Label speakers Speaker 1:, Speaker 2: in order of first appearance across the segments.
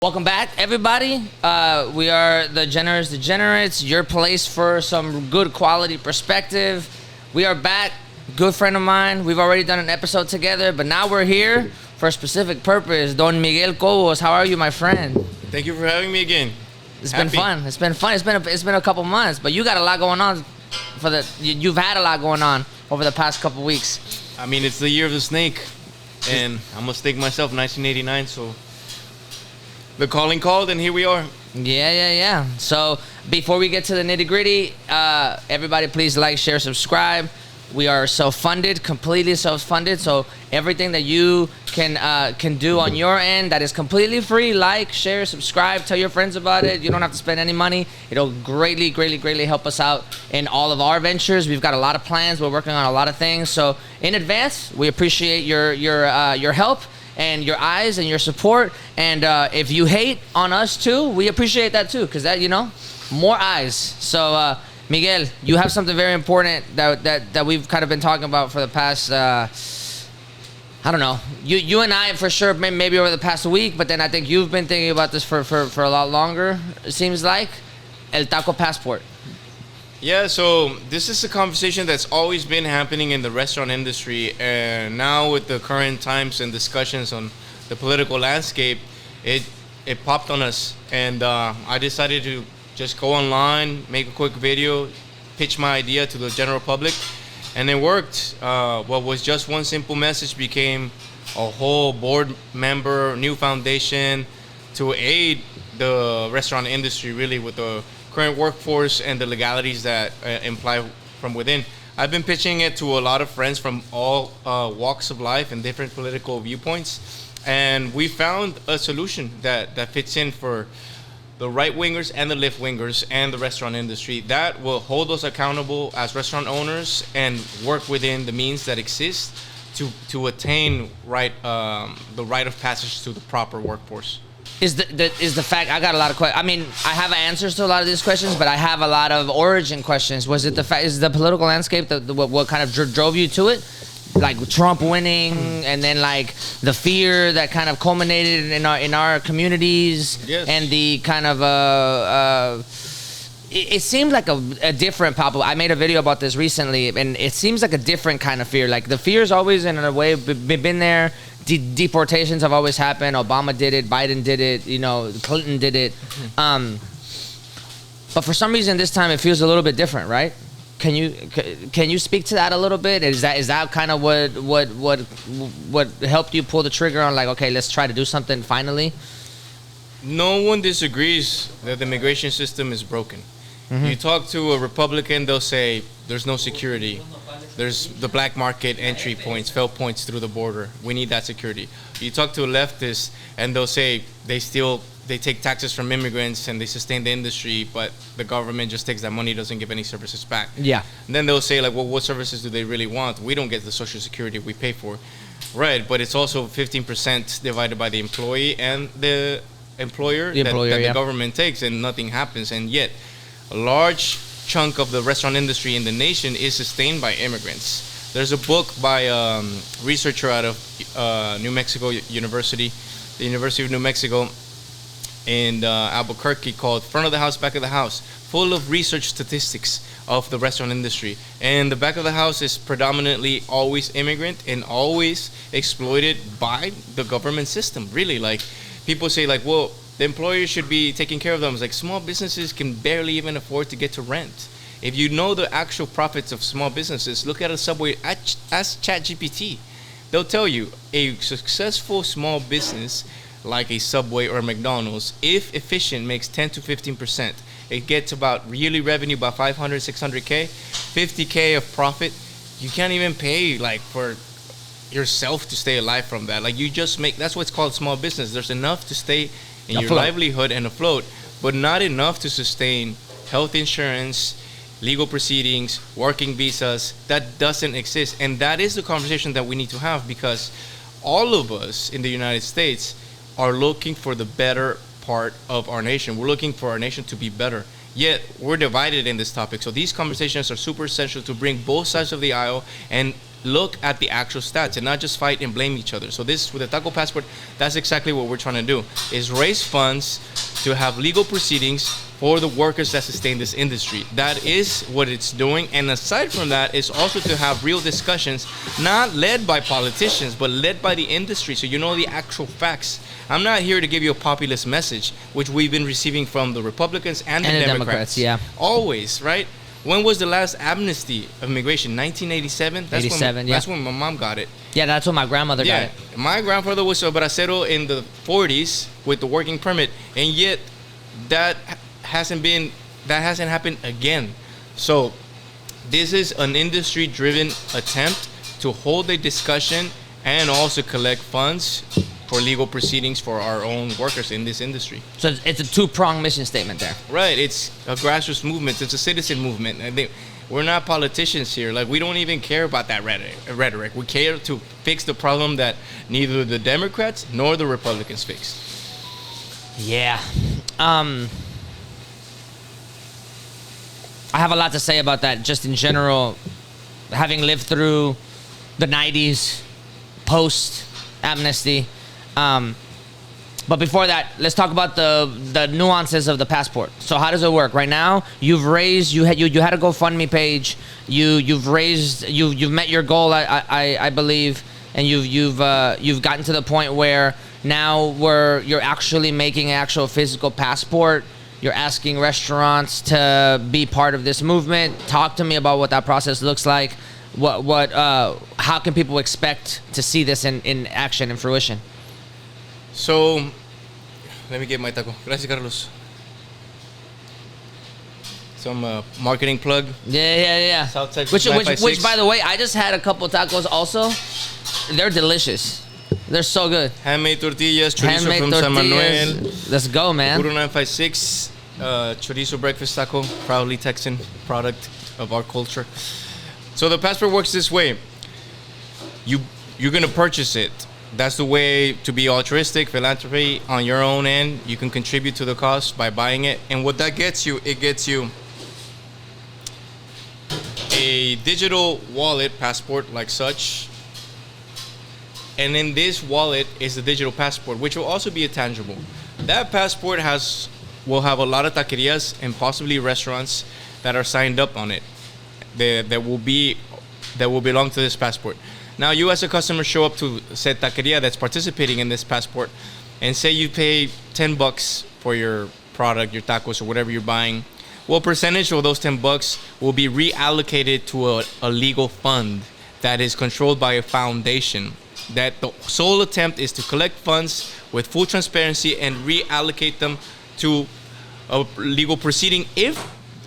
Speaker 1: Welcome back, everybody. We are the Degenerates, your place for some good quality perspective. We are back. Good friend of mine. We've already done an episode together, but now we're here for a specific purpose. Don Miguel Cobos, how are you, my friend?
Speaker 2: Thank you for having me again.
Speaker 1: It's been fun. It's been fun. It's been a couple months, but you got a lot going on. You've had a lot going on over the past couple weeks.
Speaker 2: I mean, it's the year of the snake, and I'm a snake myself, 1989. So the calling called, and here we are.
Speaker 1: Yeah. So before we get to the nitty gritty, everybody please like, share, subscribe. We are self-funded, completely self-funded. So everything that you can do on your end that is completely free, like, share, subscribe, tell your friends about it. You don't have to spend any money. It'll greatly help us out in all of our ventures. We've got a lot of plans. We're working on a lot of things. So in advance, we appreciate your help and your eyes and your support. And if you hate on us too, we appreciate that too, because that, more eyes. So Miguel, you have something very important that we've kind of been talking about for the past I don't know, you and I for sure, maybe over the past week, but then I think you've been thinking about this for a lot longer, it seems like. El Taco Passport.
Speaker 2: Yeah, so this is a conversation that's always been happening in the restaurant industry, and now with the current times and discussions on the political landscape, it popped on us, and I decided to just go online, make a quick video, pitch my idea to the general public, and it worked. What was just one simple message became a whole board member, new foundation to aid the restaurant industry really with the current workforce and the legalities that imply from within. I've been pitching it to a lot of friends from all walks of life and different political viewpoints, and we found a solution that fits in for the right-wingers and the left-wingers and the restaurant industry that will hold us accountable as restaurant owners and work within the means that exist to attain the rite of passage to the proper workforce.
Speaker 1: Is the fact I got a lot of questions. I mean, I have answers to a lot of these questions, but I have a lot of origin questions. Was it the fact? Is the political landscape what kind of drove you to it? Like Trump winning, and then like the fear that kind of culminated in our communities,
Speaker 2: yes.
Speaker 1: And the kind of it seemed like a different pop-up. I made a video about this recently, and it seems like a different kind of fear. Like the fear's always in a way been there. Deportations have always happened. Obama did it. Biden did it. Clinton did it. But for some reason this time it feels a little bit different, right? Can you speak to that a little bit? Is that kind of what helped you pull the trigger on, like, okay, let's try to do something finally?
Speaker 2: No one disagrees that the immigration system is broken. Mm-hmm. You talk to a Republican, they'll say there's no security. There's the black market entry points, fail points through the border. We need that security. You talk to a leftist, and they'll say they take taxes from immigrants and they sustain the industry, but the government just takes that money, doesn't give any services back.
Speaker 1: Yeah.
Speaker 2: And then they'll say, like, well, what services do they really want? We don't get the Social Security we pay for. Right, but it's also 15% divided by the employee and the employer that the government takes, and nothing happens. And yet, a large chunk of the restaurant industry in the nation is sustained by immigrants. There's a book by a researcher out of New Mexico University, the University of New Mexico, in Albuquerque, called Front of the House, Back of the House, full of research statistics of the restaurant industry. And the back of the house is predominantly always immigrant and always exploited by the government system. Really, like, people say, like, well, the employer should be taking care of them. It's like small businesses can barely even afford to get to rent. If you know the actual profits of small businesses, look at a Subway, ask ChatGPT. They'll tell you a successful small business like a Subway or a McDonald's, if efficient, makes 10 to 15%. It gets about yearly revenue about 500, 600K, 50K of profit. You can't even pay like for yourself to stay alive from that. Like, you just make, that's what's called small business. There's enough to stay in your livelihood and afloat, but not enough to sustain health insurance, legal proceedings, working visas. That doesn't exist. And that is the conversation that we need to have, because all of us in the United States are looking for the better part of our nation. We're looking for our nation to be better. Yet we're divided in this topic. So these conversations are super essential to bring both sides of the aisle and look at the actual stats and not just fight and blame each other. So this, with the Taco Passport, that's exactly what we're trying to do, is raise funds to have legal proceedings for the workers that sustain this industry. That is what it's doing. And aside from that, it's also to have real discussions, not led by politicians, but led by the industry, so you know the actual facts. I'm not here to give you a populist message, which we've been receiving from the Republicans and the Democrats.
Speaker 1: Yeah.
Speaker 2: Always, right? When was the last amnesty of immigration? 1987? That's when my mom got it.
Speaker 1: Yeah, that's when my grandmother got it.
Speaker 2: My grandfather was a bracero in the 40s with the working permit, and yet that hasn't happened again. So this is an industry-driven attempt to hold a discussion and also collect funds for legal proceedings for our own workers in this industry.
Speaker 1: So it's a two-pronged mission statement there.
Speaker 2: Right. It's a grassroots movement. It's a citizen movement. I think we're not politicians here. Like, we don't even care about that rhetoric. We care to fix the problem that neither the Democrats nor the Republicans fixed.
Speaker 1: Yeah. I have a lot to say about that, just in general, having lived through the 90s, post-amnesty. But before that, let's talk about the nuances of the passport. So how does it work? Right now, you've raised, you had a GoFundMe page. You've met your goal, I believe, and you've gotten to the point where now you're actually making an actual physical passport. You're asking restaurants to be part of this movement. Talk to me about what that process looks like. How can people expect to see this in action and fruition?
Speaker 2: So, let me get my taco. Gracias, Carlos. Some marketing plug.
Speaker 1: Yeah.
Speaker 2: South Texas
Speaker 1: Which, by the way, I just had a couple tacos also. They're delicious. They're so good.
Speaker 2: Handmade tortillas, chorizo from San Manuel.
Speaker 1: Let's go, man.
Speaker 2: Puro 956, chorizo breakfast taco, proudly Texan product of our culture. So the passport works this way. You're gonna purchase it. That's the way to be altruistic, philanthropy on your own end. You can contribute to the cost by buying it. And what that gets you, it gets you a digital wallet passport like such. And in this wallet is the digital passport, which will also be a tangible. That passport will have a lot of taquerias and possibly restaurants that are signed up on it. That will belong to this passport. Now, you as a customer show up to said taqueria that's participating in this passport, and say you pay $10 for your product, your tacos, or whatever you're buying. Well, percentage of those $10 will be reallocated to a legal fund that is controlled by a foundation. That the sole attempt is to collect funds with full transparency and reallocate them to a legal proceeding if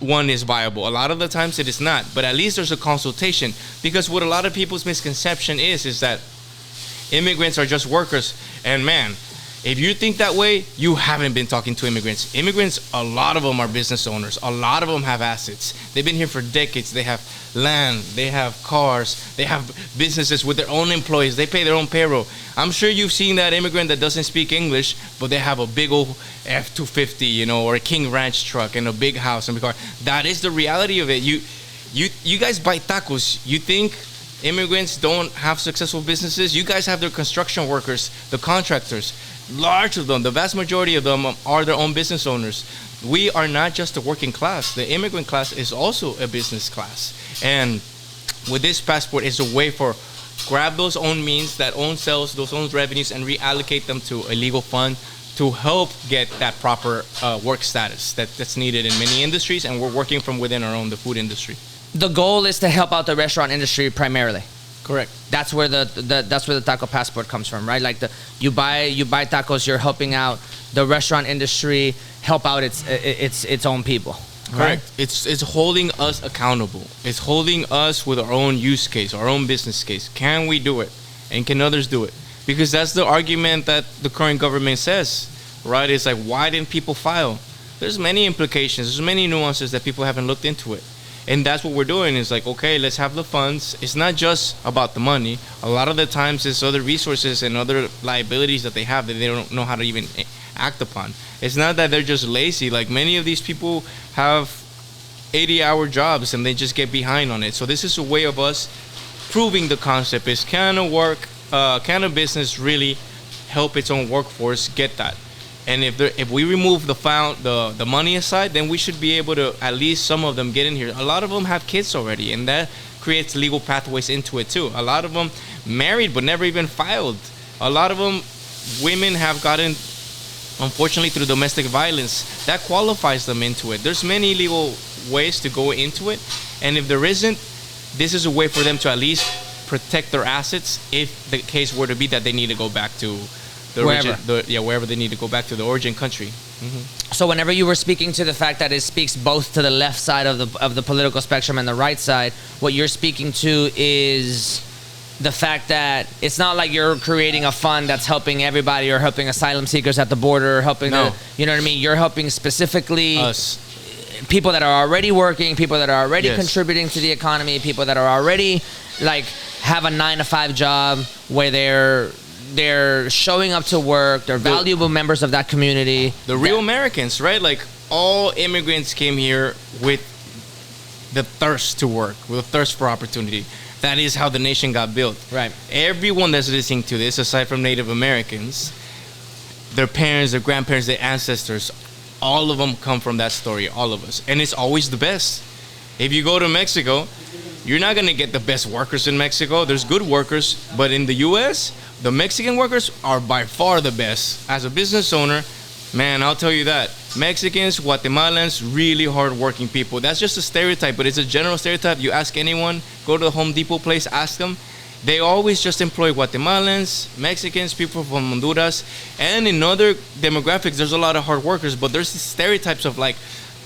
Speaker 2: one is viable. A lot of the times it is not, but at least there's a consultation, because what a lot of people's misconception is that immigrants are just workers. And man, if you think that way, you haven't been talking to immigrants. Immigrants, a lot of them are business owners. A lot of them have assets. They've been here for decades. They have land, they have cars, they have businesses with their own employees. They pay their own payroll. I'm sure you've seen that immigrant that doesn't speak English, but they have a big old F-250, or a King Ranch truck and a big house and a car. That is the reality of it. You guys buy tacos. You think immigrants don't have successful businesses? You guys have their construction workers, the contractors. Large of them, the vast majority of them are their own business owners. We are not just a working class. The immigrant class is also a business class. And with this passport, it's a way for grab those own means, that own sales, those own revenues, and reallocate them to a legal fund to help get that proper work status that's needed in many industries. And we're working from within our own, the food industry.
Speaker 1: The goal is to help out the restaurant industry primarily.
Speaker 2: Correct.
Speaker 1: That's where the taco passport comes from, right? Like you buy tacos, you're helping out the restaurant industry, help out its own people. Right?
Speaker 2: Correct. It's holding us accountable. It's holding us with our own use case, our own business case. Can we do it? And can others do it? Because that's the argument that the current government says, right? It's like, why didn't people file? There's many implications. There's many nuances that people haven't looked into it. And that's what we're doing. Is like, okay, let's have the funds. It's not just about the money. A lot of the times it's other resources and other liabilities that they have that they don't know how to even act upon. It's not that they're just lazy. Like, many of these people have 80-hour jobs and they just get behind on it. So this is a way of us proving the concept is, can a business really help its own workforce get that? And if we remove the money aside, then we should be able to, at least some of them, get in here. A lot of them have kids already, and that creates legal pathways into it too. A lot of them married but never even filed. A lot of them, women have gotten, unfortunately, through domestic violence. That qualifies them into it. There's many legal ways to go into it, and if there isn't, this is a way for them to at least protect their assets if the case were to be that they need to go back to wherever they need to go back to the origin country. Mm-hmm.
Speaker 1: So whenever you were speaking to the fact that it speaks both to the left side of the political spectrum and the right side, what you're speaking to is the fact that it's not like you're creating a fund that's helping everybody or helping asylum seekers at the border, or helping you know what I mean? You're helping specifically us, people that are already working, people that are already contributing to the economy, people that are already like have a 9-to-5 job where they're showing up to work. They're valuable members of that community.
Speaker 2: The real Americans, right? Like, all immigrants came here with the thirst to work, with a thirst for opportunity. That is how the nation got built.
Speaker 1: Right.
Speaker 2: Everyone that's listening to this, aside from Native Americans, their parents, their grandparents, their ancestors, all of them come from that story, all of us. And it's always the best. If you go to Mexico, you're not going to get the best workers in Mexico. There's good workers, but in the U.S., the Mexican workers are by far the best. As a business owner, man, I'll tell you that. Mexicans, Guatemalans, really hardworking people. That's just a stereotype, but it's a general stereotype. You ask anyone, go to the Home Depot place, ask them. They always just employ Guatemalans, Mexicans, people from Honduras, and in other demographics, there's a lot of hard workers, but there's these stereotypes of like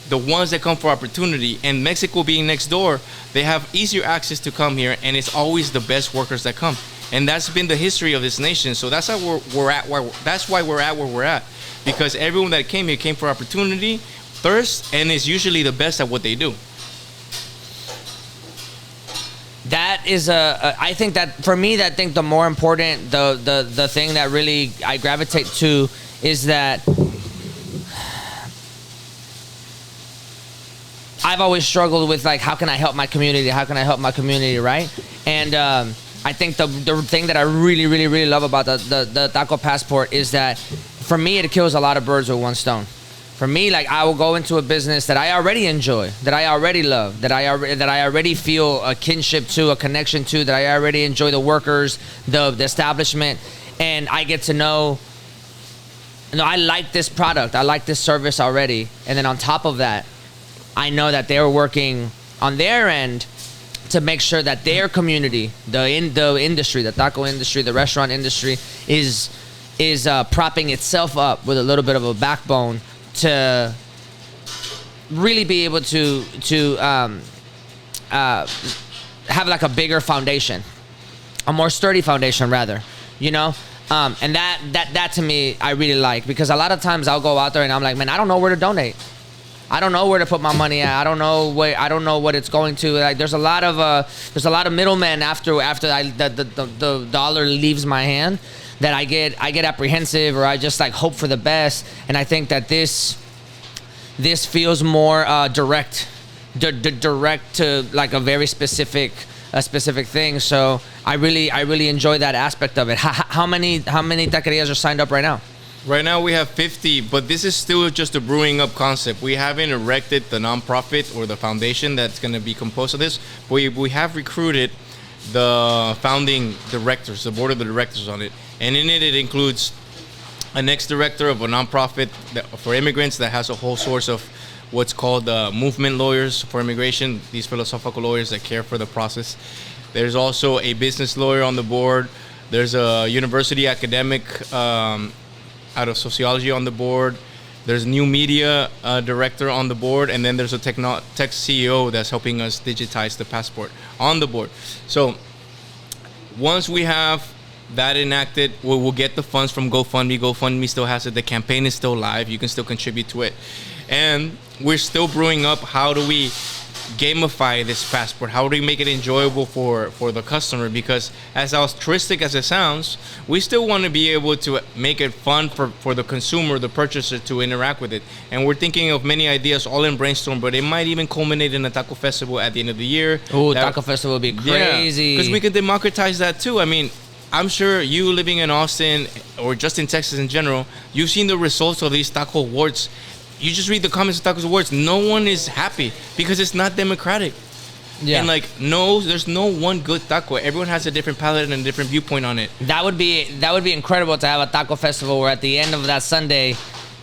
Speaker 2: the ones that come for opportunity. And Mexico being next door, they have easier access to come here, and it's always the best workers that come. And that's been the history of this nation. So that's how we're at. That's why we're at where we're at, because everyone that came here came for opportunity, thirst, and is usually the best at what they do.
Speaker 1: That is I think that for me, that thing the more important, the thing that really I gravitate to is that I've always struggled with like, how can I help my community? How can I help my community, right? And I think the thing that I really, really, really love about the Taco Passport is that for me, it kills a lot of birds with one stone. For me, like, I will go into a business that I already enjoy, that I already love, that I already feel a kinship to, a connection to, that I already enjoy the workers, the establishment, and I get to know, I like this product, I like this service already, and then on top of that, I know that they're working on their end to make sure that their community, the industry, the taco industry, the restaurant industry, is propping itself up with a little bit of a backbone to really be able to have like a bigger foundation, a more sturdy foundation, rather, and that to me I really like, because a lot of times I'll go out there and I'm like, man, I don't know where to donate. I don't know where to put my money at. I don't know what it's going to. Like, there's a lot of middlemen after the dollar leaves my hand, that I get apprehensive, or I just like hope for the best. And I think that this feels more direct to like a very specific thing. So I really enjoy that aspect of it. How many taquerias are signed up right now?
Speaker 2: Right now we have 50, but this is still just a brewing up concept. We haven't erected the nonprofit or the foundation that's going to be composed of this. We have recruited the founding directors, the board of the directors on it. And in it includes an ex-director of a nonprofit for immigrants that has a whole source of what's called movement lawyers for immigration, these philosophical lawyers that care for the process. There's also a business lawyer on the board. There's a university academic out of sociology on the board. There's a new media director on the board, and then there's a tech CEO that's helping us digitize the passport on the board. So once we have that enacted, we'll get the funds from GoFundMe. GoFundMe still has it. The campaign is still live. You can still contribute to it. And we're still brewing up, how do we gamify this passport? How do we make it enjoyable for the customer? Because as altruistic as it sounds, we still want to be able to make it fun for the consumer, the purchaser, to interact with it. And we're thinking of many ideas all in brainstorm, but it might even culminate in a taco festival at the end of the year.
Speaker 1: Oh, taco festival would be crazy.
Speaker 2: Because we could democratize that too. I mean, I'm sure you living in Austin or just in Texas in general, you've seen the results of these taco awards. You just read the comments of taco awards. No one is happy because it's not democratic. Yeah. And like, no, there's no one good taco. Everyone has a different palate and a different viewpoint on it.
Speaker 1: That would be incredible to have a taco festival where at the end of that Sunday,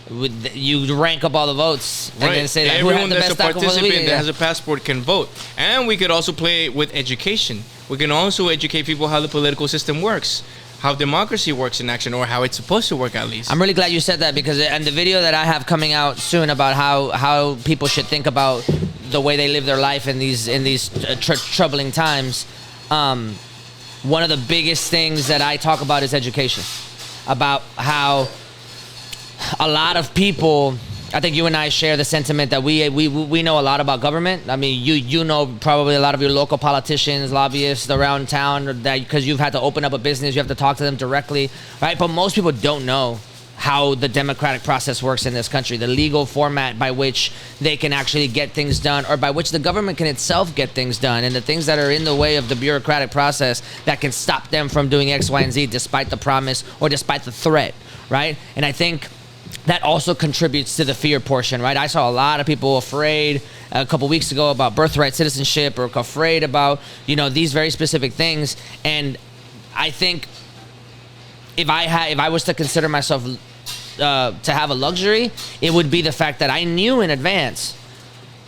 Speaker 1: you rank up all the votes and then say like,
Speaker 2: everyone that's a participant that has a passport can vote. And we could also play with education. We can also educate people how the political system works, how democracy works in action, or how it's supposed to work at least.
Speaker 1: I'm really glad you said that, because and the video that I have coming out soon about how people should think about the way they live their life in these troubling times. One of the biggest things that I talk about is education, about how a lot of people, I think you and I share the sentiment that we know a lot about government. I mean, you know probably a lot of your local politicians, lobbyists around town, that because you've had to open up a business, you have to talk to them directly, right? But most people don't know how the democratic process works in this country, the legal format by which they can actually get things done, or by which the government can itself get things done, and the things that are in the way of the bureaucratic process that can stop them from doing X, Y, and Z despite the promise or despite the threat, right? And I think that also contributes to the fear portion, right? I saw a lot of people afraid a couple weeks ago about birthright citizenship, or afraid about, these very specific things. And I think if I was to consider myself to have a luxury, it would be the fact that I knew in advance,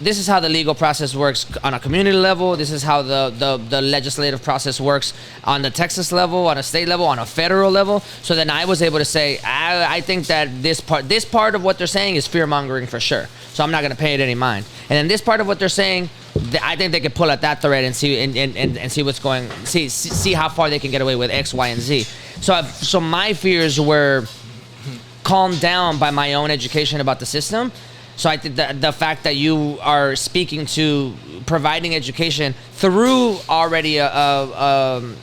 Speaker 1: this is how the legal process works on a community level. This is how the legislative process works on the Texas level, on a state level, on a federal level. So then I was able to say, I think that this part of what they're saying is fear-mongering for sure. So I'm not going to pay it any mind. And then this part of what they're saying, I think they could pull at that thread and see and see what's going, see how far they can get away with X, Y, and Z. So my fears were calmed down by my own education about the system. So I think that the fact that you are speaking to providing education through already a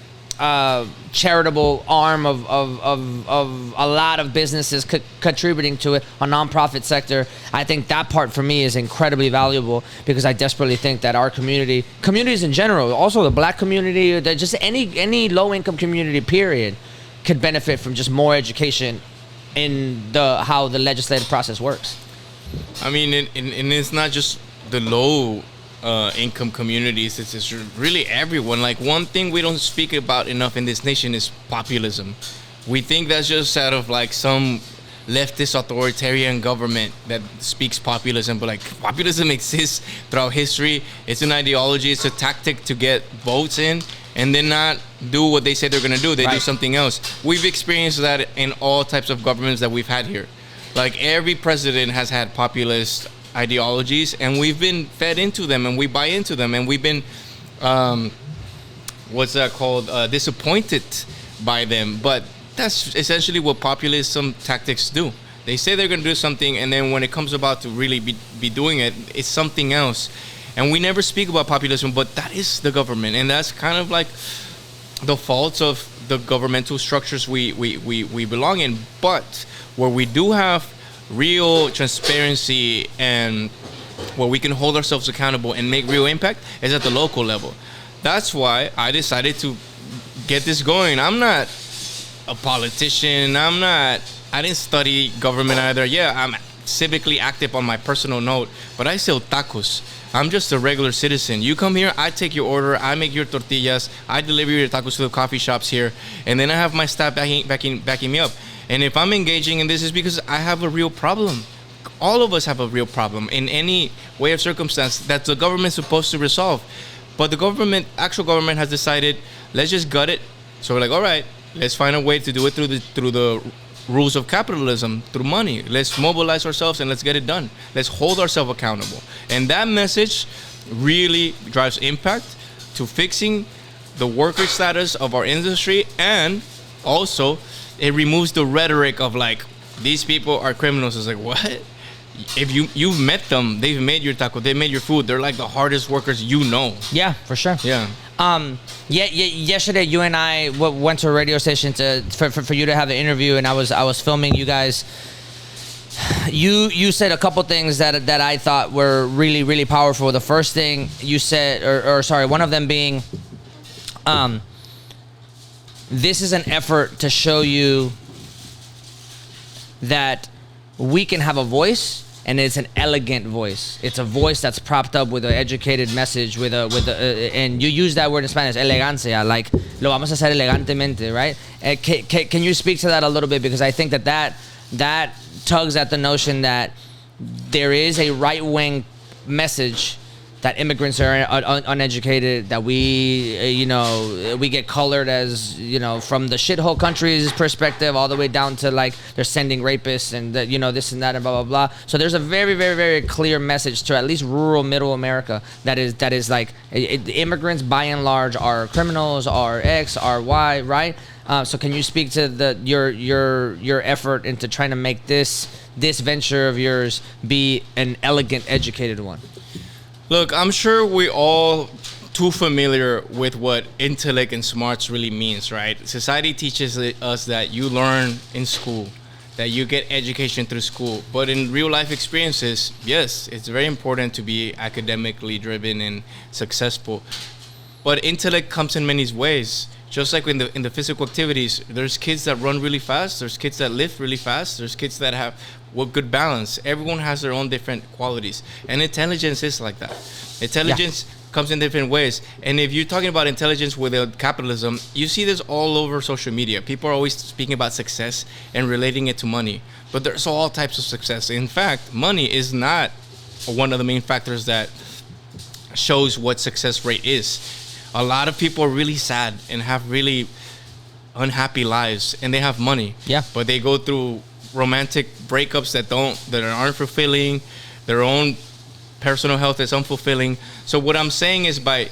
Speaker 1: charitable arm of a lot of businesses contributing to it, a nonprofit sector, I think that part for me is incredibly valuable, because I desperately think that our communities in general, also the black community, that just any low-income community, period, could benefit from just more education in how the legislative process works.
Speaker 2: I mean, and it's not just the low income communities. It's really everyone. Like, one thing we don't speak about enough in this nation is populism. We think that's just out of like some leftist authoritarian government that speaks populism, but like, populism exists throughout history. It's an ideology. It's a tactic to get votes in, and then not do what they say they're going to do. They do something else. We've experienced that in all types of governments that we've had here. Like, every president has had populist ideologies, and we've been fed into them, and we buy into them, and we've been, disappointed by them. But that's essentially what populism tactics do. They say they're going to do something, and then when it comes about to really be doing it, it's something else. And we never speak about populism, but that is the government, and that's kind of like the faults of the governmental structures we belong in. But where we do have real transparency and where we can hold ourselves accountable and make real impact is at the local level. That's why I decided to get this going. I'm not a politician. I didn't study government either. Yeah, I'm civically active on my personal note, but I sell tacos. I'm just a regular citizen. You come here, I take your order, I make your tortillas, I deliver your tacos to the coffee shops here, and then I have my staff backing me up. And if I'm engaging in this, it's because I have a real problem. All of us have a real problem in any way of circumstance that the government's supposed to resolve. But the actual government has decided, let's just gut it. So we're like, all right, let's find a way to do it through the rules of capitalism, through money. Let's mobilize ourselves and let's get it done. Let's hold ourselves accountable. And that message really drives impact to fixing the worker status of our industry, and also it removes the rhetoric of like, these people are criminals. It's like, what? if you've met them, they've made your taco, they made your food. They're like the hardest workers, you know.
Speaker 1: Yeah, for sure.
Speaker 2: Yeah.
Speaker 1: Yesterday you and I went to a radio station for you to have the interview, and I was filming you guys. You said a couple things that I thought were really, really powerful. The first thing you said, or sorry, one of them being, this is an effort to show you that we can have a voice, and it's an elegant voice. It's a voice that's propped up with an educated message, and you use that word in Spanish, elegancia, like lo vamos a hacer elegantemente, right? Can you speak to that a little bit, because I think that tugs at the notion that there is a right-wing message that immigrants are uneducated, that we get colored as, from the shithole countries perspective all the way down to like they're sending rapists and this and that and blah, blah, blah. So there's a very, very, very clear message to at least rural middle America that is like immigrants by and large are criminals, are X, are Y, right? So can you speak to your effort into trying to make this venture of yours be an elegant, educated one?
Speaker 2: Look, I'm sure we're all too familiar with what intellect and smarts really means, right? Society teaches us that you learn in school, that you get education through school. But in real life experiences, yes, it's very important to be academically driven and successful. But intellect comes in many ways. Just like in the physical activities, there's kids that run really fast, there's kids that lift really fast, there's kids that have good balance. Everyone has their own different qualities. And intelligence is like that. Intelligence comes in different ways. And if you're talking about intelligence without capitalism, you see this all over social media. People are always speaking about success and relating it to money. But there's all types of success. In fact, money is not one of the main factors that shows what success rate is. A lot of people are really sad and have really unhappy lives, and they have money.
Speaker 1: Yeah.
Speaker 2: But they go through romantic breakups that aren't fulfilling. Their own personal health is unfulfilling. So what I'm saying is, by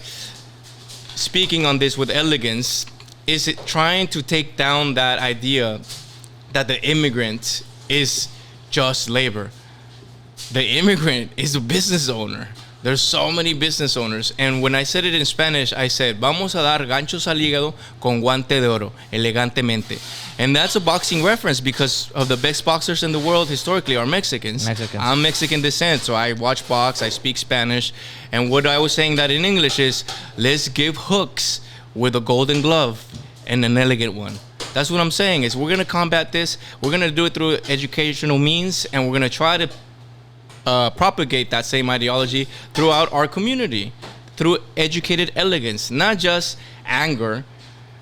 Speaker 2: speaking on this with elegance, is it trying to take down that idea that the immigrant is just labor. The immigrant is a business owner. There's so many business owners. And when I said it in Spanish, I said, vamos a dar ganchos al hígado con guante de oro, elegantemente. And that's a boxing reference because of the best boxers in the world historically are Mexicans. I'm Mexican descent, so I watch box, I speak Spanish. And what I was saying that in English is, let's give hooks with a golden glove and an elegant one. That's what I'm saying, is we're going to combat this. We're going to do it through educational means, and we're going to try to propagate that same ideology throughout our community through educated elegance, not just anger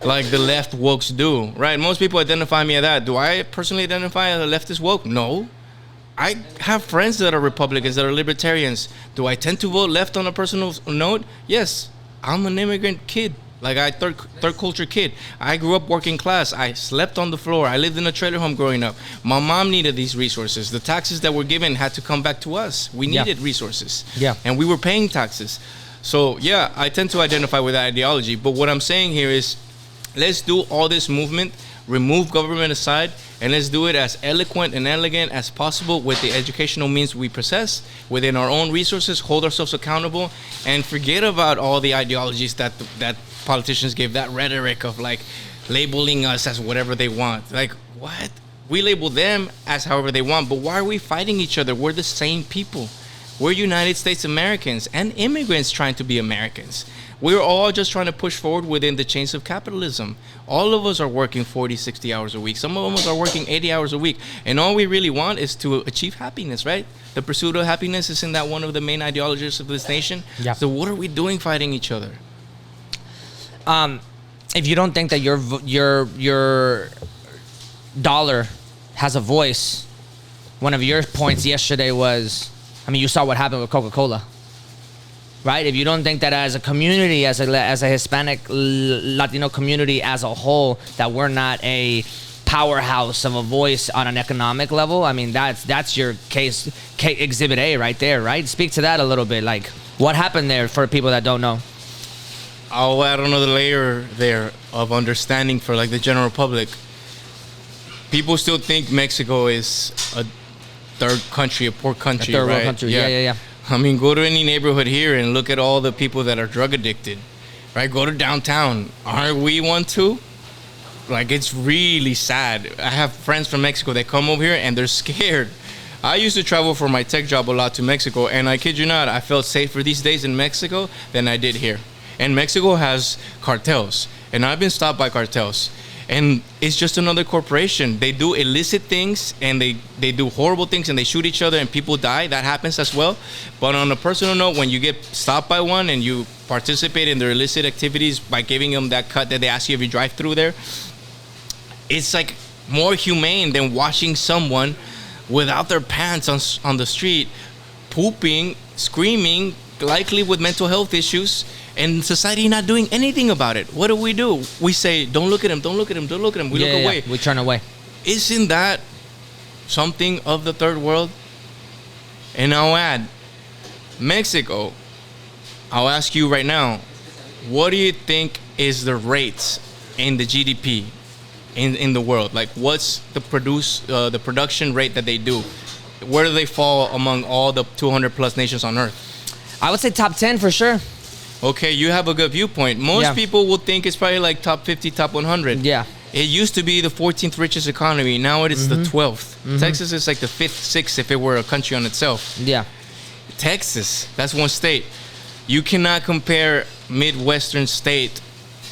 Speaker 2: like the left wokes do, right? Most people identify me as that. Do I personally identify as a leftist woke? No. I have friends that are Republicans, that are libertarians. Do I tend to vote left on a personal note? Yes. I'm an immigrant kid. Like I third culture kid. I grew up working class. I slept on the floor. I lived in a trailer home growing up. My mom needed these resources. The taxes that were given had to come back to us. We needed resources.
Speaker 1: Yeah.
Speaker 2: And we were paying taxes. So yeah, I tend to identify with that ideology. But what I'm saying here is, let's do all this movement, remove government aside, and let's do it as eloquent and elegant as possible with the educational means we possess, within our own resources, hold ourselves accountable, and forget about all the ideologies that politicians give, that rhetoric of like labeling us as whatever they want. Like, what? We label them as however they want, but why are we fighting each other? We're the same people. We're United States Americans and immigrants trying to be Americans. We're all just trying to push forward within the chains of capitalism. All of us are working 40, 60 hours a week. Some of us are working 80 hours a week. And all we really want is to achieve happiness, right? The pursuit of happiness, isn't that one of the main ideologies of this nation?
Speaker 1: Yeah.
Speaker 2: So what are we doing fighting each other?
Speaker 1: If you don't think that your dollar has a voice, one of your points yesterday was, you saw what happened with Coca-Cola, right? If you don't think that as a community, as a Hispanic Latino community as a whole, that we're not a powerhouse of a voice on an economic level, that's your case exhibit A right there, right? Speak to that a little bit. Like, what happened there for people that don't know?
Speaker 2: I'll add another layer there of understanding for like the general public. People still think Mexico is a third country, a poor country,
Speaker 1: a third
Speaker 2: right?
Speaker 1: world country. Yeah.
Speaker 2: I mean, go to any neighborhood here and look at all the people that are drug addicted, right? Go to downtown. Aren't we one too? Like, it's really sad. I have friends from Mexico that come over here and they're scared. I used to travel for my tech job a lot to Mexico, and I kid you not, I felt safer these days in Mexico than I did here. And Mexico has cartels, and I've been stopped by cartels. And it's just another corporation. They do illicit things, and they do horrible things, and they shoot each other, and people die. That happens as well. But on a personal note, when you get stopped by one and you participate in their illicit activities by giving them that cut that they ask you if you drive through there, it's like more humane than watching someone without their pants on the street, pooping, screaming, likely with mental health issues, and society not doing anything about it. What do? We say, don't look at him, don't look at him, don't look at him. We look away.
Speaker 1: We turn away.
Speaker 2: Isn't that something of the third world? And I'll add, Mexico, I'll ask you right now, what do you think is the rates in the GDP in the world? Like, what's the production rate that they do? Where do they fall among all the 200 plus nations on earth?
Speaker 1: I would say top 10 for sure.
Speaker 2: Okay, you have a good viewpoint. Most people will think it's probably like top 50, top 100.
Speaker 1: Yeah.
Speaker 2: It used to be the 14th richest economy. Now it is the 12th. Texas is like the 5th, 6th if it were a country on itself.
Speaker 1: Yeah.
Speaker 2: Texas, that's one state. You cannot compare Midwestern state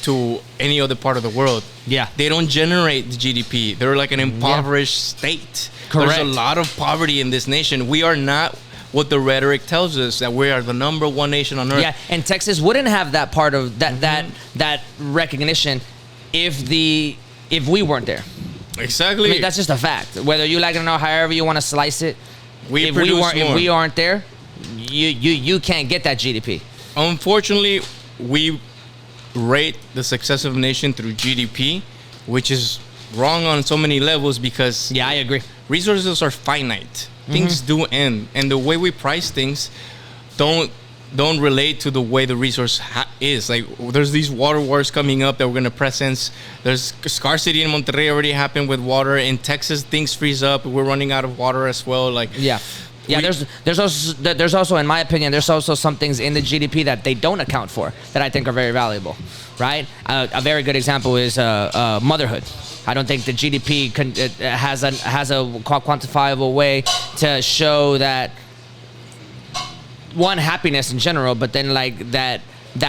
Speaker 2: to any other part of the world.
Speaker 1: Yeah.
Speaker 2: They don't generate the GDP. They're like an impoverished state.
Speaker 1: Correct.
Speaker 2: There's a lot of poverty in this nation. We are not what the rhetoric tells us, that we are the number one nation on earth.
Speaker 1: Yeah, and Texas wouldn't have that part of that recognition if we weren't there.
Speaker 2: Exactly.
Speaker 1: I mean, that's just a fact. Whether you like it or not, however you want to slice it, if we aren't there, you can't get that GDP.
Speaker 2: Unfortunately, we rate the success of a nation through GDP, which is wrong on so many levels because
Speaker 1: I agree.
Speaker 2: Resources are finite. Things do end, and the way we price things don't relate to the way the resource is. Like, there's these water wars coming up that we're gonna presence. There's scarcity in Monterrey already happened with water. In Texas, things freeze up. We're running out of water as well. Like,
Speaker 1: there's also, in my opinion, there's also some things in the GDP that they don't account for that I think are very valuable, right? A very good example is motherhood. I don't think the GDP has a quantifiable way to show that, one, happiness in general, but then like that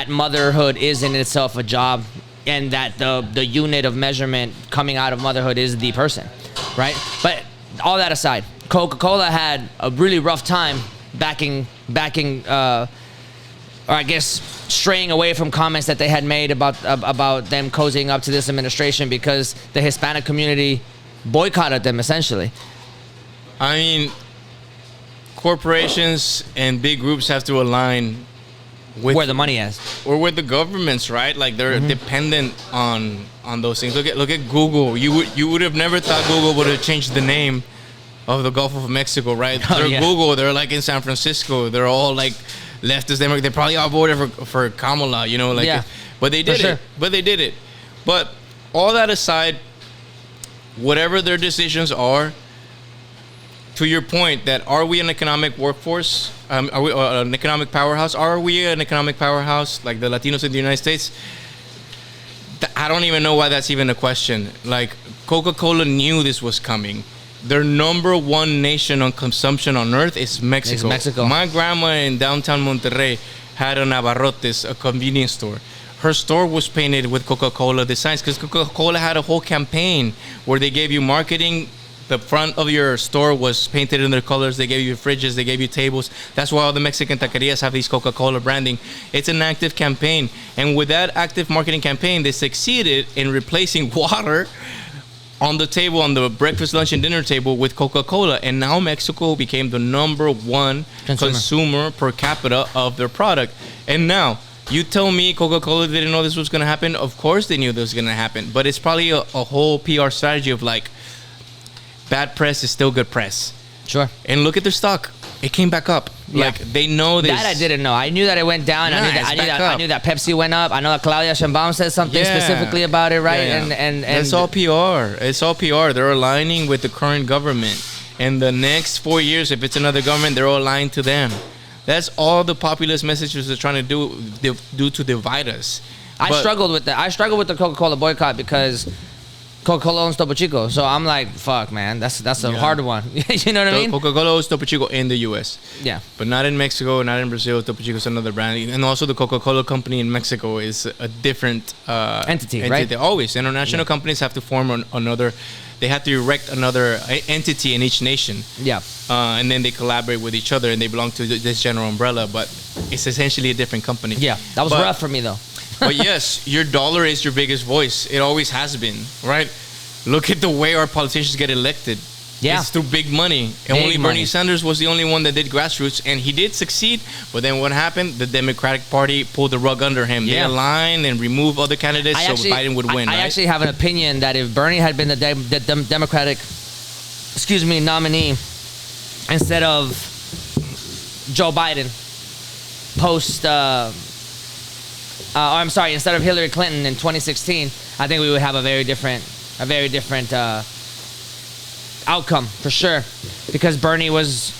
Speaker 1: motherhood is in itself a job, and that the unit of measurement coming out of motherhood is the person, right? But all that aside, Coca-Cola had a really rough time backing or I guess straying away from comments that they had made about them cozying up to this administration because the Hispanic community boycotted them essentially.
Speaker 2: I mean, corporations and big groups have to align with
Speaker 1: where the money is,
Speaker 2: or with the governments, right? Like, they're dependent on those things. Look at Google. You would have never thought Google would have changed the name of the Gulf of Mexico, right? Google. They're like in San Francisco. They're all like leftist. They probably all voted for Kamala, you know, like. But they did it. But all that aside, whatever their decisions are, to your point, that are we an economic workforce? Are we an economic powerhouse? Are we an economic powerhouse like the Latinos in the United States? I don't even know why that's even a question. Like, Coca-Cola knew this was coming. Their number one nation on consumption on earth is Mexico. My grandma in downtown Monterrey had a Navarrotes, a convenience store. Her store was painted with Coca-Cola designs because Coca-Cola had a whole campaign where they gave you marketing. The front of your store was painted in their colors. They gave you fridges. They gave you tables. That's why all the Mexican taquerias have these Coca-Cola branding. It's an active campaign. And with that active marketing campaign, they succeeded in replacing water on the table, on the breakfast, lunch, and dinner table with Coca-Cola. And now Mexico became the number one consumer per capita of their product. And now, you tell me Coca-Cola didn't know this was going to happen? Of course they knew this was going to happen. But it's probably a whole PR strategy of like, bad press is still good press.
Speaker 1: Sure.
Speaker 2: And look at their stock. It came back up.
Speaker 1: Yeah.
Speaker 2: Like, they know this.
Speaker 1: That I didn't know. I knew that it went down. I knew that Pepsi went up. I know that Claudia Sheinbaum said something specifically about it, right?
Speaker 2: Yeah.
Speaker 1: And
Speaker 2: it's all PR. It's all PR. They're aligning with the current government. And the next 4 years, if it's another government, they're all lying to them. That's all the populist messages they're trying to do to divide us.
Speaker 1: I struggled with that. I struggled with the Coca-Cola boycott because Coca-Cola owns Topo Chico. So I'm like, fuck, man, that's a hard one. You know what I mean?
Speaker 2: Coca-Cola owns Topo Chico in the U.S.
Speaker 1: Yeah.
Speaker 2: But not in Mexico, not in Brazil. Topo Chico is another brand. And also the Coca-Cola company in Mexico is a different
Speaker 1: entity, right?
Speaker 2: Always. International companies have to form another... They have to erect another entity in each nation.
Speaker 1: Yeah.
Speaker 2: And then they collaborate with each other and they belong to this general umbrella. But it's essentially a different company.
Speaker 1: Yeah. That was rough for me, though.
Speaker 2: But yes, your dollar is your biggest voice. It always has been, right? Look at the way our politicians get elected.
Speaker 1: Yeah.
Speaker 2: It's through big money. And only Bernie Sanders was the only one that did grassroots, and he did succeed. But then what happened? The Democratic Party pulled the rug under him. Yeah. They aligned and removed other candidates so Biden would win.
Speaker 1: I actually have an opinion that if Bernie had been the Democratic, nominee instead of Joe Biden, instead of Hillary Clinton in 2016, I think we would have a very different outcome for sure, because Bernie was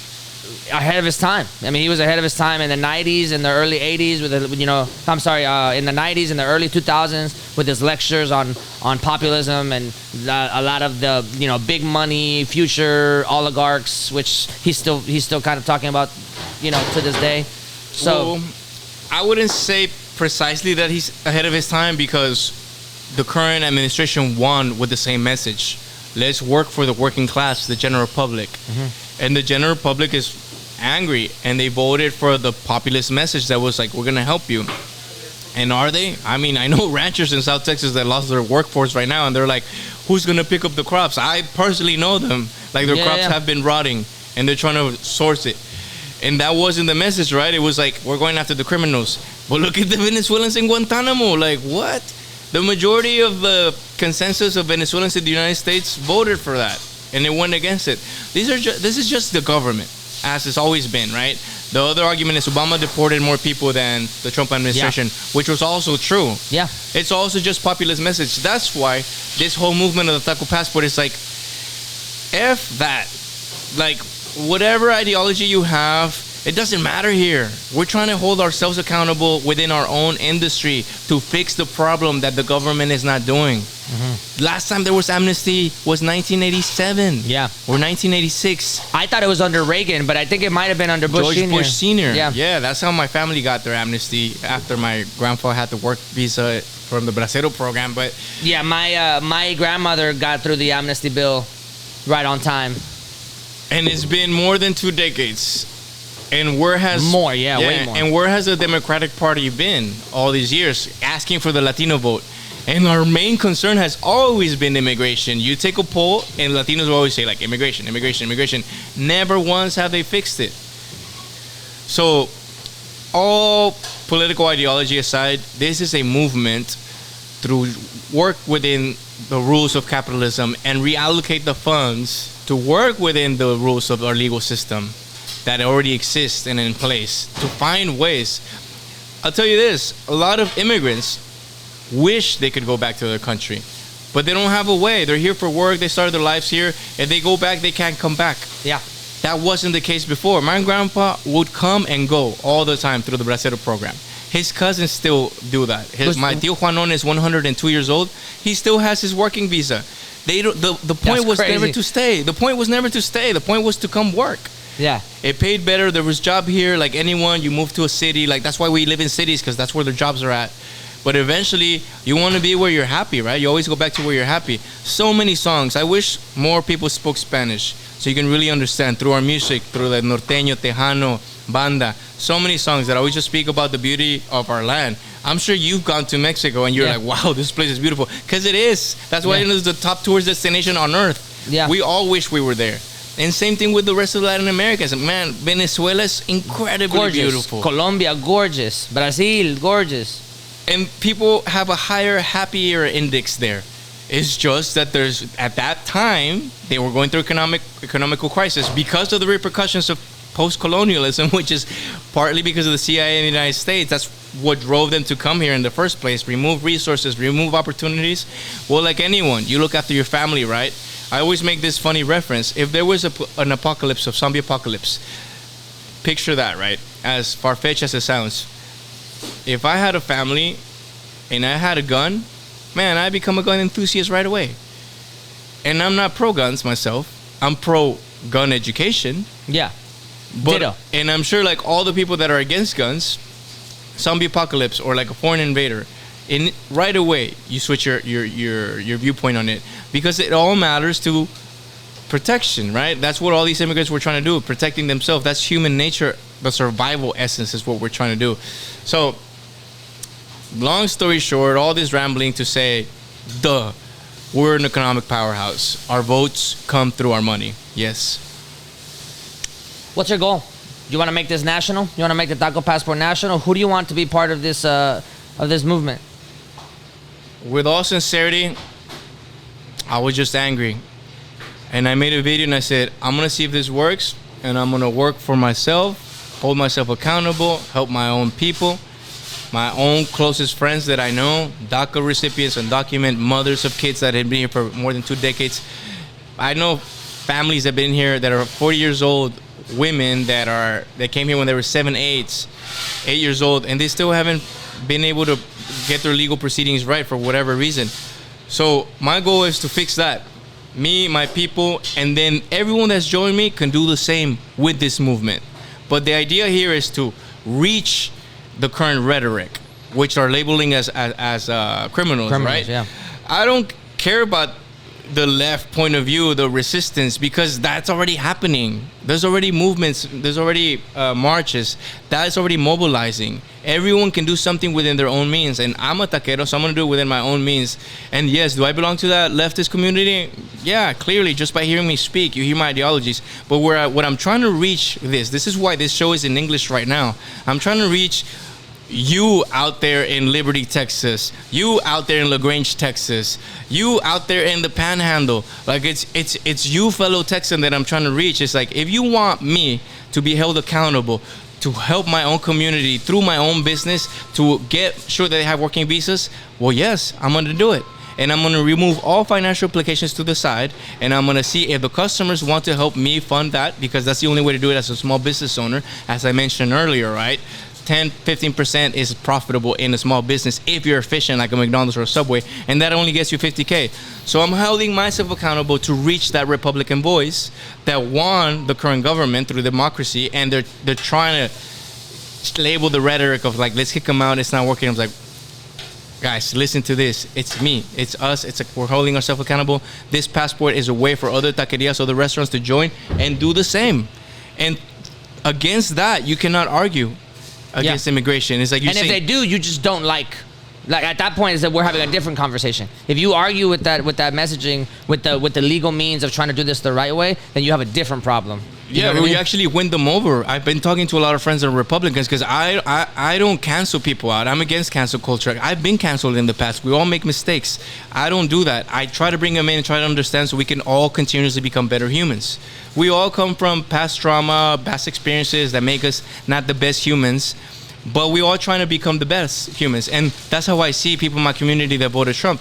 Speaker 1: ahead of his time. I mean, he was ahead of his time in the 90s and the early 80s in the 90s and the early 2000s with his lectures on populism and a lot of the big money future oligarchs, which he's still kind of talking about to this day. So
Speaker 2: I wouldn't say precisely that he's ahead of his time, because the current administration won with the same message. Let's work for the working class, the general public. Mm-hmm. And the general public is angry, and they voted for the populist message that was like, we're going to help you. And are they? I mean, I know ranchers in South Texas that lost their workforce right now, and they're like, who's going to pick up the crops? I personally know them. Like, their crops have been rotting, and they're trying to source it. And that wasn't the message, right? It was like, we're going after the criminals. But look at the Venezuelans in Guantanamo. Like, what? The majority of the consensus of Venezuelans in the United States voted for that, and they went against it. This is just the government, as it's always been, right? The other argument is Obama deported more people than the Trump administration, which was also true. Yeah. It's also just populist message. That's why this whole movement of the Taco Passport is like, F that. Like, whatever ideology you have, it doesn't matter here. We're trying to hold ourselves accountable within our own industry to fix the problem that the government is not doing. Mm-hmm. Last time there was amnesty was 1987. Yeah. Or 1986.
Speaker 1: I thought it was under Reagan, but I think it might have been under Bush Sr.
Speaker 2: Bush Sr. Yeah, that's how my family got their amnesty, after my grandpa had the work visa from the Bracero program. But
Speaker 1: yeah, my grandmother got through the amnesty bill right on time.
Speaker 2: And it's been more than 2 decades. And where has
Speaker 1: way more.
Speaker 2: And where has the Democratic Party been all these years, asking for the Latino vote? And our main concern has always been immigration. You take a poll, and Latinos will always say, like, immigration. Never once have they fixed it. So, all political ideology aside, this is a movement through work within the rules of capitalism and reallocate the funds to work within the rules of our legal system that already exists and in place, to find ways. I'll tell you this, a lot of immigrants wish they could go back to their country, but they don't have a way. They're here for work, they started their lives here. If they go back, they can't come back. Yeah. That wasn't the case before. My grandpa would come and go all the time through the Bracero program. His cousins still do that. My tío Juanon is 102 years old. He still has his working visa. The point was never to stay. The point was never to stay. The point was to come work. Yeah. It paid better. There was job here. Like anyone, you move to a city. Like, that's why we live in cities, because that's where the jobs are at. But eventually, you want to be where you're happy, right? You always go back to where you're happy. So many songs. I wish more people spoke Spanish so you can really understand through our music, through the norteño, tejano, banda. So many songs that always just speak about the beauty of our land. I'm sure you've gone to Mexico and you're like, wow, this place is beautiful. Because it is. That's why it is the top tourist destination on earth. Yeah. We all wish we were there. And same thing with the rest of Latin America. Man, Venezuela is incredibly beautiful.
Speaker 1: Colombia, gorgeous. Brazil, gorgeous.
Speaker 2: And people have a higher, happier index there. It's just that at that time, they were going through economical crisis because of the repercussions of post-colonialism, which is partly because of the CIA in the United States. That's what drove them to come here in the first place. Remove resources, remove opportunities. Well, like anyone, you look after your family, right? I always make this funny reference. If there was an apocalypse, of zombie apocalypse, picture that, right? As far-fetched as it sounds. If I had a family and I had a gun, man, I become a gun enthusiast right away. And I'm not pro-guns myself. I'm pro-gun education.
Speaker 1: Yeah.
Speaker 2: But,
Speaker 1: Ditto.
Speaker 2: and I'm sure like all the people that are against guns, zombie apocalypse or like a foreign invader, in right away you switch your viewpoint on it, because it all matters to protection, right? That's what all these immigrants were trying to do, protecting themselves. That's human nature. The survival essence is what we're trying to do. So, long story short, all this rambling to say, we're an economic powerhouse. Our votes come through our money. Yes.
Speaker 1: What's your goal? You want to make this national? You want to make the Taco Passport national? Who do you want to be part of this movement?
Speaker 2: With all sincerity, I was just angry. And I made a video and I said, I'm going to see if this works. And I'm going to work for myself, hold myself accountable, help my own people, my own closest friends that I know, DACA recipients, undocumented mothers of kids that have been here for more than 2 decades. I know families that have been here that are 40 years old, women that came here when they were 8 years old, and they still haven't been able to get their legal proceedings right for whatever reason. So my goal is to fix that. Me, my people, and then everyone that's joined me can do the same with this movement. But the idea here is to reach the current rhetoric, which are labeling as criminals, right?
Speaker 1: Yeah.
Speaker 2: I don't care about the left point of view, the resistance, because that's already happening. There's already movements, there's already marches. That is already mobilizing. Everyone can do something within their own means. And I'm a taquero, so I'm going to do it within my own means. And yes, do I belong to that leftist community? Yeah, clearly, just by hearing me speak, you hear my ideologies. But what I'm trying to reach this is why this show is in English right now. I'm trying to reach you out there in Liberty, Texas, you out there in LaGrange, Texas, you out there in the Panhandle. Like it's you, fellow Texan, that I'm trying to reach. It's like, if you want me to be held accountable, to help my own community through my own business, to get sure that they have working visas, well, yes, I'm going to do it. And I'm going to remove all financial implications to the side, and I'm going to see if the customers want to help me fund that, because that's the only way to do it as a small business owner, as I mentioned earlier, right? 10-15% is profitable in a small business if you're efficient, like a McDonald's or a Subway, and that only gets you $50K. So I'm holding myself accountable to reach that Republican voice that won the current government through democracy, and they're trying to label the rhetoric of like, let's kick them out, it's not working. I was like, guys, listen to this. It's me. It's us. We're holding ourselves accountable. This passport is a way for other taquerias, other restaurants to join and do the same. And against that, you cannot argue against immigration. It's like,
Speaker 1: and if they do, you just don't like at that point, is that we're having a different conversation. If you argue with that messaging, with the legal means of trying to do this the right way, then you have a different problem. You know what I mean?
Speaker 2: You actually win them over. I've been talking to a lot of friends that are Republicans, because I don't cancel people out. I'm against cancel culture. I've been canceled in the past. We all make mistakes. I don't do that. I try to bring them in and try to understand so we can all continuously become better humans. We all come from past trauma, past experiences that make us not the best humans, but we all trying to become the best humans. And that's how I see people in my community that voted Trump.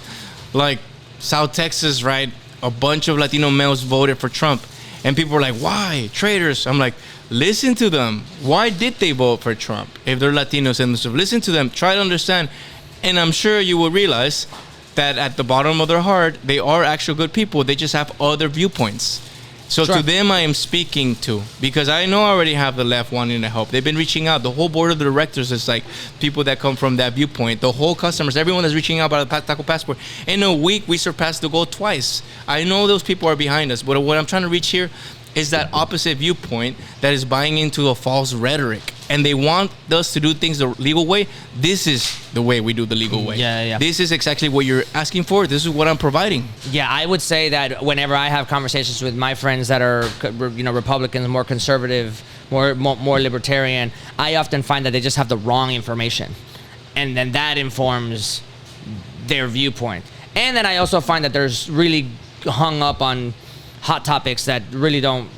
Speaker 2: Like South Texas, right? A bunch of Latino males voted for Trump. And people were like, why? Traitors. I'm like, listen to them. Why did they vote for Trump? If they're Latinos and stuff, listen to them. Try to understand. And I'm sure you will realize that at the bottom of their heart, they are actual good people. They just have other viewpoints. So to them, I am speaking to, because I know I already have the left wanting to help. They've been reaching out. The whole board of directors is like people that come from that viewpoint. The whole customers, everyone that's reaching out about the Taco Passport. In a week, we surpassed the goal twice. I know those people are behind us, but what I'm trying to reach here is that opposite viewpoint that is buying into a false rhetoric. And they want us to do things the legal way. This is the way we do the legal way.
Speaker 1: Yeah.
Speaker 2: This is exactly what you're asking for. This is what I'm providing.
Speaker 1: Yeah, I would say that whenever I have conversations with my friends that are, Republicans, more conservative, more libertarian, I often find that they just have the wrong information. And then that informs their viewpoint. And then I also find that there's really hung up on hot topics that really don't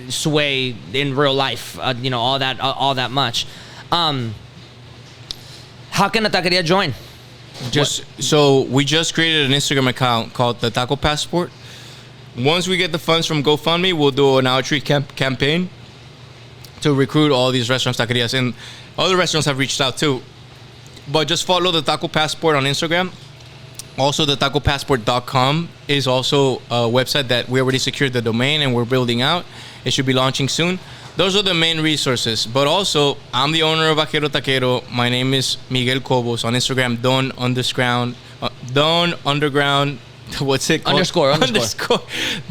Speaker 1: sway in real life, all that much. How can a taqueria join?
Speaker 2: So we just created an Instagram account called the Taco Passport. Once we get the funds from GoFundMe, we'll do an outreach campaign to recruit all these restaurants, taquerias, and other restaurants have reached out too. But just follow the Taco Passport on Instagram. Also, the tacopassport.com is also a website that we already secured the domain and we're building out. It should be launching soon. Those are the main resources. But also, I'm the owner of Vaquero Taquero. My name is Miguel Cobos. On Instagram, Don Underground. What's it called?
Speaker 1: Underscore.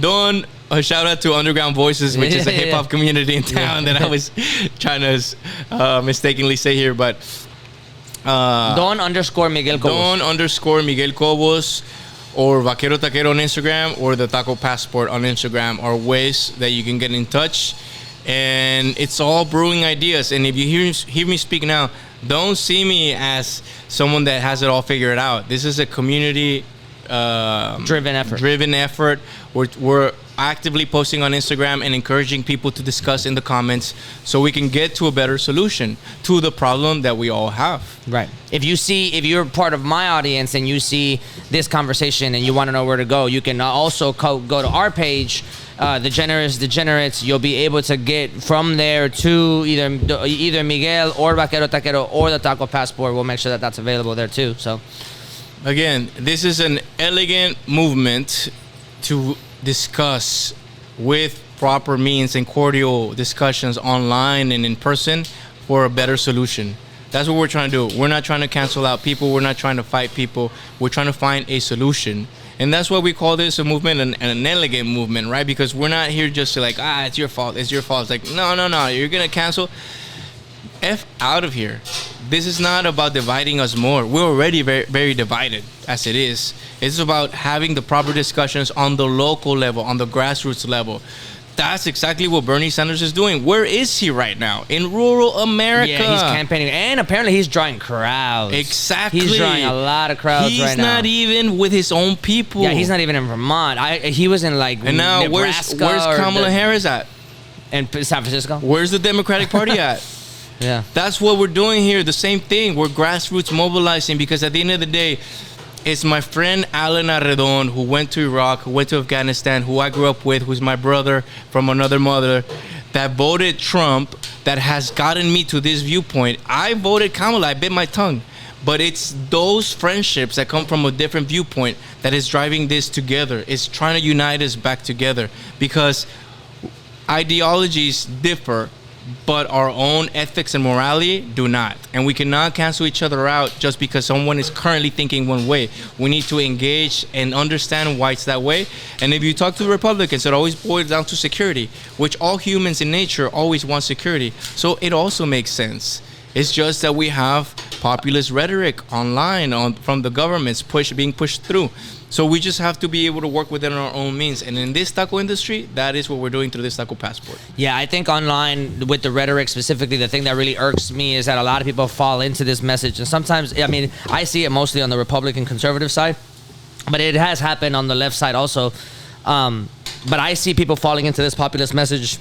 Speaker 2: Don. A shout out to Underground Voices, which is a hip hop community in town that I was trying to mistakenly say here, but
Speaker 1: Don_Miguel Cobos.
Speaker 2: Don_Miguel Cobos, or Vaquero Taquero on Instagram, or the Taco Passport on Instagram are ways that you can get in touch. And it's all brewing ideas. And if you hear me speak now, don't see me as someone that has it all figured out. This is a community driven effort. We're actively posting on Instagram and encouraging people to discuss in the comments so we can get to a better solution to the problem that we all have.
Speaker 1: Right. If you're part of my audience and you see this conversation and you want to know where to go, you can also go to our page, Degenerates. You'll be able to get from there to either Miguel or Vaquero Taquero or the Taco Passport. We'll make sure that that's available there too. So,
Speaker 2: again, this is an elegant movement to discuss with proper means and cordial discussions online and in person for a better solution. That's what we're trying to do. We're not trying to cancel out people. We're not trying to fight people. We're trying to find a solution. And that's why we call this a movement and an elegant movement, right? Because we're not here just to like, it's your fault. It's your fault. It's like, no. You're going to cancel. F out of here. This is not about dividing us more. We're already very, very divided as it is. It's about having the proper discussions on the local level, on the grassroots level. That's exactly what Bernie Sanders is doing. Where is he right now? In rural America.
Speaker 1: Yeah, he's campaigning. And apparently he's drawing crowds.
Speaker 2: Exactly.
Speaker 1: He's drawing a lot of crowds right now.
Speaker 2: He's not even with his own people.
Speaker 1: Yeah, he's not even in Vermont. He was in
Speaker 2: and now
Speaker 1: Nebraska.
Speaker 2: Where's Kamala Harris at?
Speaker 1: In San Francisco?
Speaker 2: Where's the Democratic Party at?
Speaker 1: Yeah.
Speaker 2: That's what we're doing here. The same thing. We're grassroots mobilizing because at the end of the day, it's my friend Alan Arredon who went to Iraq, who went to Afghanistan, who I grew up with, who's my brother from another mother, that voted Trump, that has gotten me to this viewpoint. I voted Kamala. I bit my tongue. But it's those friendships that come from a different viewpoint that is driving this together. It's trying to unite us back together because ideologies differ, but our own ethics and morality do not. And we cannot cancel each other out just because someone is currently thinking one way. We need to engage and understand why it's that way. And if you talk to the Republicans, it always boils down to security, which all humans in nature always want security. So it also makes sense. It's just that we have populist rhetoric online from the governments being pushed through. So we just have to be able to work within our own means. And in this taco industry, that is what we're doing through this Taco Passport.
Speaker 1: Yeah, I think online with the rhetoric specifically, the thing that really irks me is that a lot of people fall into this message. And sometimes, I mean, I see it mostly on the Republican conservative side, but it has happened on the left side also. But I see people falling into this populist message.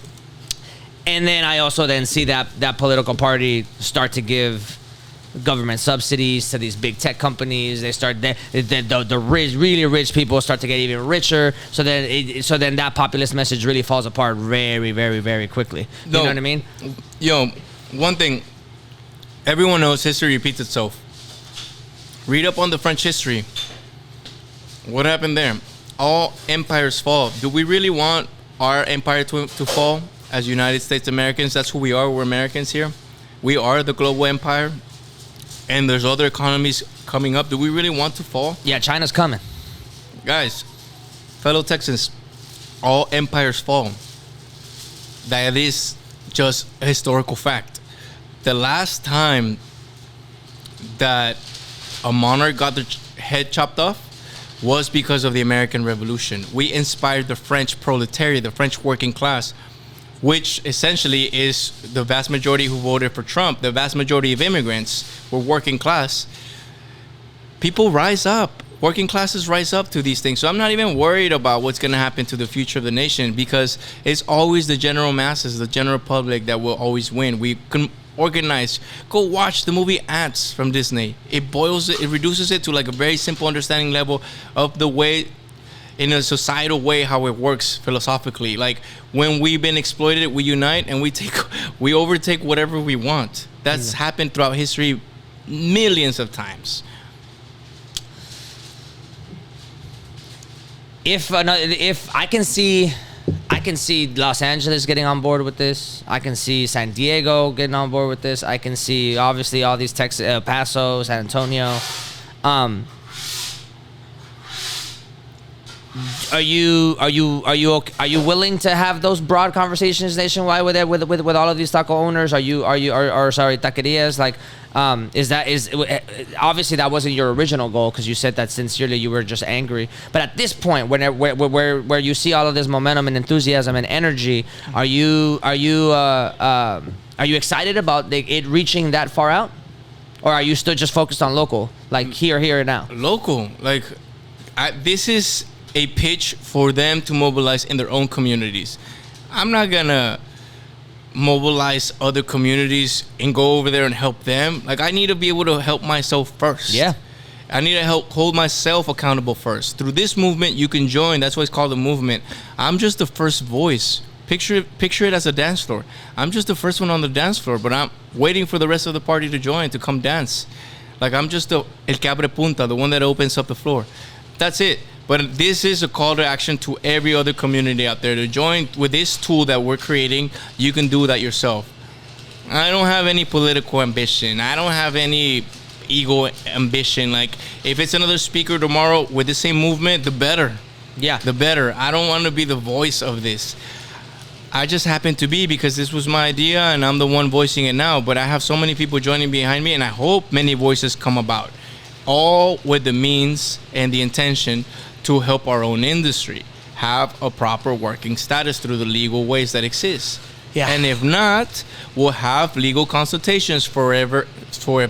Speaker 1: And then I also then see that political party start to give government subsidies to these big tech companies. They start the rich, really rich people start to get even richer. So then that populist message really falls apart very, very, very quickly. You know what I mean?
Speaker 2: One thing, everyone knows history repeats itself. Read up on the French history. What happened there? All empires fall. Do we really want our empire to fall as United States Americans? That's who we are. We're Americans here. We are the global empire. And there's other economies coming up. Do we really want to fall?
Speaker 1: Yeah, China's coming.
Speaker 2: Guys, fellow Texans, all empires fall. That is just a historical fact. The last time that a monarch got their head chopped off was because of the American Revolution. We inspired the French proletariat, the French working class, which essentially is the vast majority who voted for Trump. The vast majority of immigrants were working class. People rise up. Working classes rise up to these things. So I'm not even worried about what's going to happen to the future of the nation because it's always the general masses, the general public that will always win. We can organized. Go watch the movie Ants from Disney. It reduces it to like a very simple understanding level of the way, in a societal way, how it works philosophically. Like when we've been exploited, we unite and we overtake whatever we want. That's happened throughout history millions of times.
Speaker 1: If I can see Los Angeles getting on board with this. I can see San Diego getting on board with this. I can see obviously all these Texas, El Paso, San Antonio. Are you willing to have those broad conversations nationwide with all of these taco owners? Sorry, taquerias? Like, is obviously that wasn't your original goal, because you said that sincerely you were just angry. But at this point, where you see all of this momentum and enthusiasm and energy, are you excited about it reaching that far out, or are you still just focused on local, like here and now?
Speaker 2: Local, like this is a pitch for them to mobilize in their own communities. I'm not gonna mobilize other communities and go over there and help them. Like, I need to be able to help myself first.
Speaker 1: Yeah.
Speaker 2: I need to help hold myself accountable first. Through this movement, you can join. That's why it's called a movement. I'm just the first voice. Picture it as a dance floor. I'm just the first one on the dance floor, but I'm waiting for the rest of the party to join, to come dance. Like, I'm just el que abre punta, the one that opens up the floor. That's it. But this is a call to action to every other community out there to join with this tool that we're creating. You can do that yourself. I don't have any political ambition. I don't have any ego ambition. Like, if it's another speaker tomorrow with the same movement, the better.
Speaker 1: Yeah.
Speaker 2: The better. I don't want to be the voice of this. I just happen to be, because this was my idea and I'm the one voicing it now. But I have so many people joining behind me, and I hope many voices come about. All with the means and the intention to help our own industry have a proper working status through the legal ways that exist.
Speaker 1: Yeah.
Speaker 2: And if not, we'll have legal consultations for if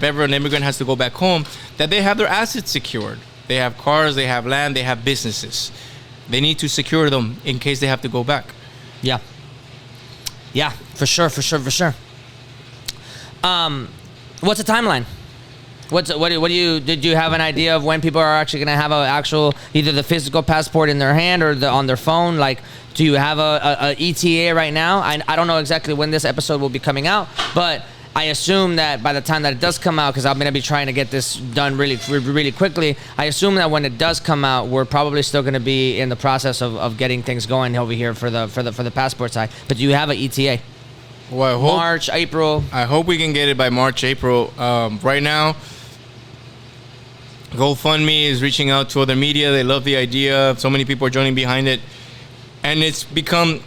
Speaker 2: ever an immigrant has to go back home, that they have their assets secured. They have cars, they have land, they have businesses. They need to secure them in case they have to go back.
Speaker 1: Yeah. Yeah, for sure. What's the timeline? Did you have an idea of when people are actually going to have an actual, either the physical passport in their hand or on their phone? Like, do you have a ETA right now? I don't know exactly when this episode will be coming out, but I assume that by the time that it does come out, because I'm going to be trying to get this done really quickly, I assume that when it does come out, we're probably still going to be in the process of getting things going over here for the passport side. But do you have an ETA?
Speaker 2: Well,
Speaker 1: March, April.
Speaker 2: I hope we can get it by March, April. Right now, GoFundMe is reaching out to other media. They love the idea. So many people are joining behind it. And it's become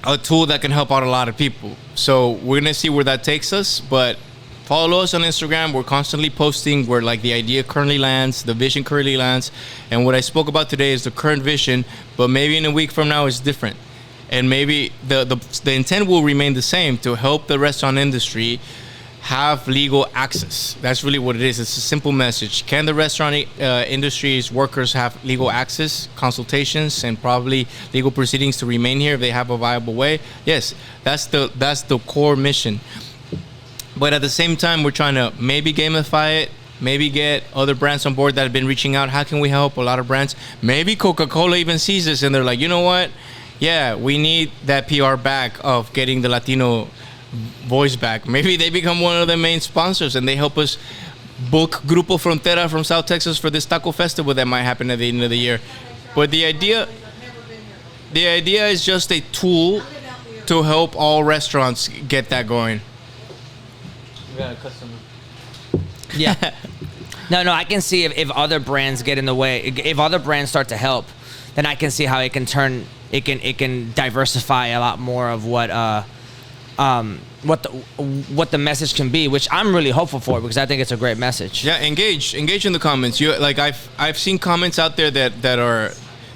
Speaker 2: a tool that can help out a lot of people. So we're going to see where that takes us. But follow us on Instagram. We're constantly posting where, like, the idea currently lands, the vision currently lands. And what I spoke about today is the current vision. But maybe in a week from now, it's different. And maybe the intent will remain the same, to help the restaurant industry have legal access. That's really what it is. It's a simple message. Can the restaurant industry's workers have legal access, consultations, and probably legal proceedings to remain here if they have a viable way? Yes, that's the core mission. But at the same time, we're trying to maybe gamify it, maybe get other brands on board that have been reaching out. How can we help? A lot of brands. Maybe Coca-Cola even sees this and they're like, you know what? Yeah, we need that PR back of getting the Latino voice back. Maybe they become one of the main sponsors and they help us book Grupo Frontera from South Texas for this taco festival that might happen at the end of the year. But the idea is just a tool to help all restaurants get that going. We got a customer.
Speaker 1: Yeah. No, I can see if other brands get in the way, if other brands start to help, then I can see how it can turn, it can diversify a lot more of what the message can be, which I'm really hopeful for, because I think it's a great message.
Speaker 2: Yeah, engage in the comments. I've seen comments out there that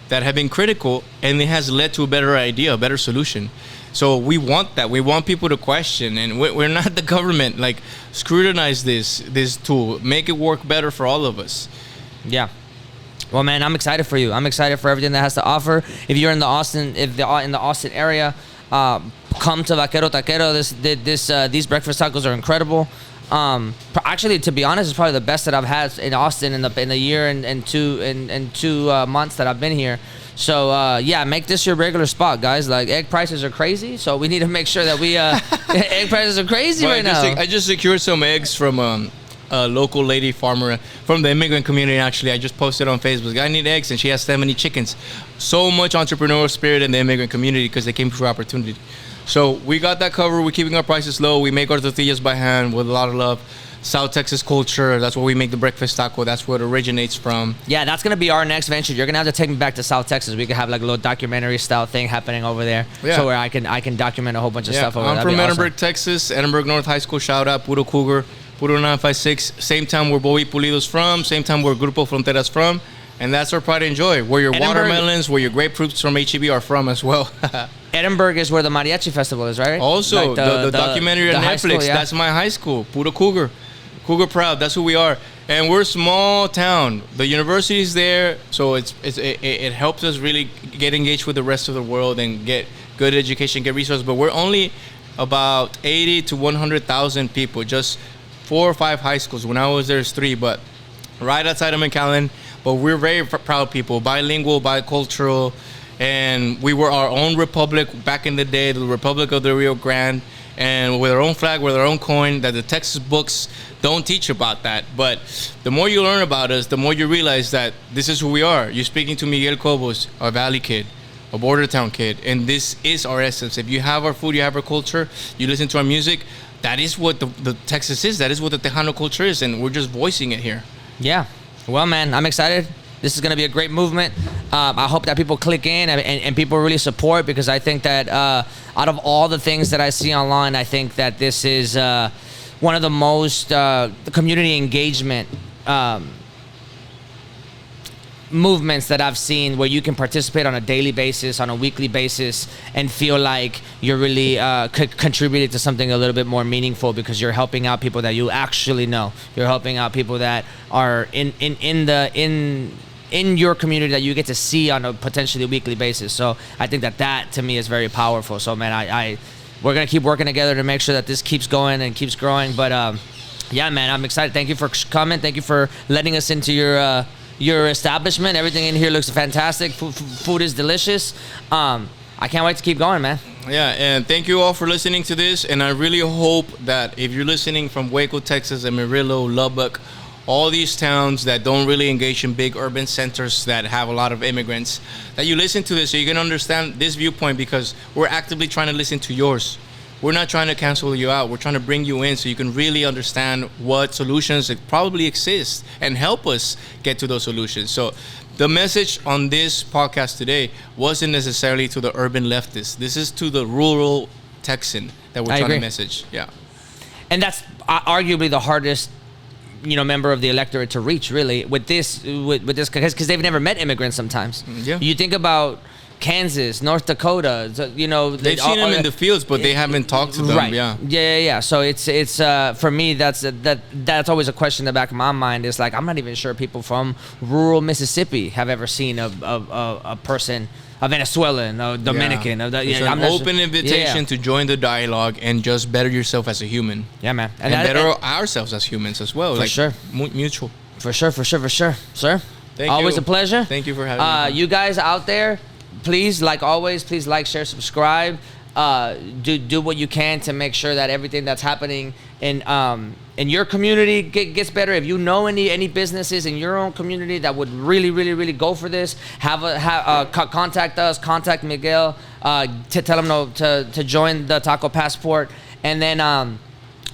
Speaker 2: have been critical, and it has led to a better idea, a better solution. So we want that. We want people to question, and we're not the government. Like, scrutinize this tool, make it work better for all of us.
Speaker 1: Yeah. Well, man, I'm excited for you. I'm excited for everything that has to offer. If you're in the Austin area, come to Vaquero Taquero. These breakfast tacos are incredible. Actually, to be honest, it's probably the best that I've had in Austin in the year and 2 months that I've been here. So yeah, make this your regular spot, guys. Like, egg prices are crazy, so we need to make sure that we egg prices are crazy right now.
Speaker 2: I just secured some eggs from a local lady farmer from the immigrant community. Actually, I just posted on Facebook, I need eggs, and she has 70 chickens. So much entrepreneurial spirit in the immigrant community because they came for opportunity. So we got that covered. We're keeping our prices low. We make our tortillas by hand with a lot of love. South Texas culture. That's where we make the breakfast taco. That's where it originates from.
Speaker 1: Yeah, that's gonna be our next venture. You're gonna have to take me back to South Texas. We could have like a little documentary style thing happening over there. Yeah. So where I can document a whole bunch of stuff over there.
Speaker 2: I'm from Edinburgh, Texas. Edinburgh North High School. Shout out Puro Cougar, Puro 956. Same time where Bobby Pulido's from. Same time where Grupo Fronteras from. And that's our pride and joy. Where your watermelons, where your grapefruits from HEB are from as well.
Speaker 1: Edinburgh is where the Mariachi Festival is, right?
Speaker 2: Also, like the documentary on Netflix. School, yeah. That's my high school, Puro Cougar. Cougar proud. That's who we are. And we're a small town. The university's there, so it helps us really get engaged with the rest of the world and get good education, get resources. But we're only about 80 to 100,000 people. Just 4 or 5 high schools. When I was there, it's 3, but right outside of McAllen. But we're very proud people, bilingual, bicultural, and we were our own republic back in the day, the Republic of the Rio Grande, and with our own flag, with our own coin, that the Texas books don't teach about that. But the more you learn about us, the more you realize that this is who we are. You're speaking to Miguel Cobos, a Valley kid, a border town kid, and this is our essence. If you have our food, you have our culture, you listen to our music, that is what the Texas is. That is what the Tejano culture is, and we're just voicing it here.
Speaker 1: Yeah. Well, man, I'm excited. This is going to be a great movement. I hope that people click in and people really support, because I think that out of all the things that I see online, I think that this is one of the most community engagement movements that I've seen, where you can participate on a daily basis, on a weekly basis, and feel like you're really contributing to something a little bit more meaningful, because you're helping out people that you actually know. You're helping out people that are in your community that you get to see on a potentially weekly basis. So I think that to me is very powerful. So man, we're gonna keep working together to make sure that this keeps going and keeps growing. But yeah, man, I'm excited. Thank you for coming. Thank you for letting us into your establishment. Everything in here looks fantastic. Food is delicious. I can't wait to keep going, man.
Speaker 2: Yeah, and thank you all for listening to this. And I really hope that if you're listening from Waco, Texas, Amarillo, Lubbock, all these towns that don't really engage in big urban centers that have a lot of immigrants, that you listen to this so you can understand this viewpoint, because we're actively trying to listen to yours. We're not trying to cancel you out. We're trying to bring you in so you can really understand what solutions probably exist and help us get to those solutions. So the message on this podcast today wasn't necessarily to the urban leftists. This is to the rural Texan that we're trying to message. Yeah.
Speaker 1: And that's arguably the hardest member of the electorate to reach, really, with this, because they've never met immigrants sometimes. Yeah. You think about Kansas, North Dakota,
Speaker 2: they've seen them in the fields, but they haven't talked to them.
Speaker 1: Right.
Speaker 2: Yeah.
Speaker 1: So it's for me, that's always a question in the back of my mind. Is like, I'm not even sure people from rural Mississippi have ever seen a person, a Venezuelan, a Dominican.
Speaker 2: Yeah. It's an open invitation to join the dialogue and just better yourself as a human.
Speaker 1: Yeah, man.
Speaker 2: And better ourselves as humans as well.
Speaker 1: For sure.
Speaker 2: Mutual.
Speaker 1: For sure. Sir, always a pleasure.
Speaker 2: Thank you for having me.
Speaker 1: You guys out there, please, like always, please like, share, subscribe. Do what you can to make sure that everything that's happening in your community gets better. If you know any businesses in your own community that would really go for this, contact us, contact Miguel, to tell him to join the Taco Passport. And then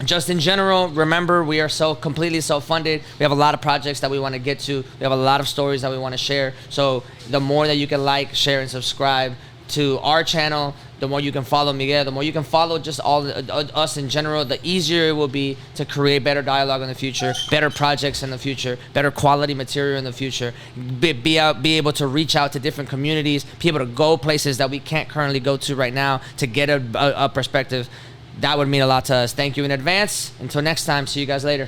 Speaker 1: just in general, remember, we are so completely self-funded. We have a lot of projects that we want to get to. We have a lot of stories that we want to share. So the more that you can like, share, and subscribe to our channel, the more you can follow Miguel, the more you can follow just all us in general, the easier it will be to create better dialogue in the future, better projects in the future, better quality material in the future, be able to reach out to different communities, be able to go places that we can't currently go to right now to get a perspective. That would mean a lot to us. Thank you in advance. Until next time, see you guys later.